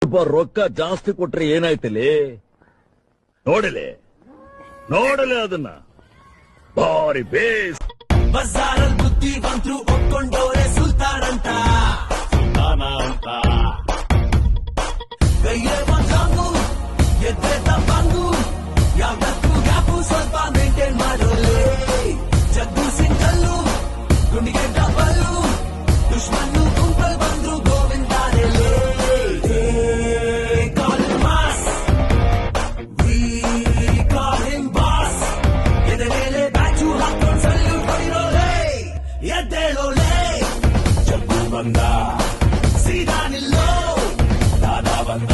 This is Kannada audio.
ಸ್ವಲ್ಪ ರೊಕ್ಕ ಜಾಸ್ತಿ ಕೊಟ್ರೆ ಏನಾಯ್ತಲಿ? ನೋಡಲೆ ಅದನ್ನ ಭಾರಿ ಬೇಸ್. ಬಜಾರಲ್ ಬುದ್ಧಿವಂತರು ಒಪ್ಕೊಂಡವ್ರೆ ಸುಲ್ತಾನ್ ಅಂತ ಕೈಯೇ ಬಂದು ಎದ್ದ ಬಂದು ಯಾವತ್ತೂ ಗ್ಯಾಪು ಸ್ವಲ್ಪ ಮೇಂಟೈನ್ ಮಾಡೋಲೆ. ಜಗ್ಗು ಸಿಂಗಲ್ಲು ಗುಂಡಿಗೆ ಡಬಲ್ಲು ದುಶ್ಮನ್ನು ಗುಂಪಲ್ ಬಂದ್ರು ಗೋವಿಂದಾನೆಲೆ. Call mass we call him boss. ಎದೆ ಮೇಲೆ ಬ್ಯಾಚು ಹಾಕೊಂಡ್ ಸಲ್ಯೂಟ್ ಹೊಡಿರೋಲೆ. ಎದ್ದೇಳೋಲೆ ಜಗ್ಗು ಬಂದ ಸೀದಾ ನಿಲ್ಲೋ ದಾದಾ ಬಂದ.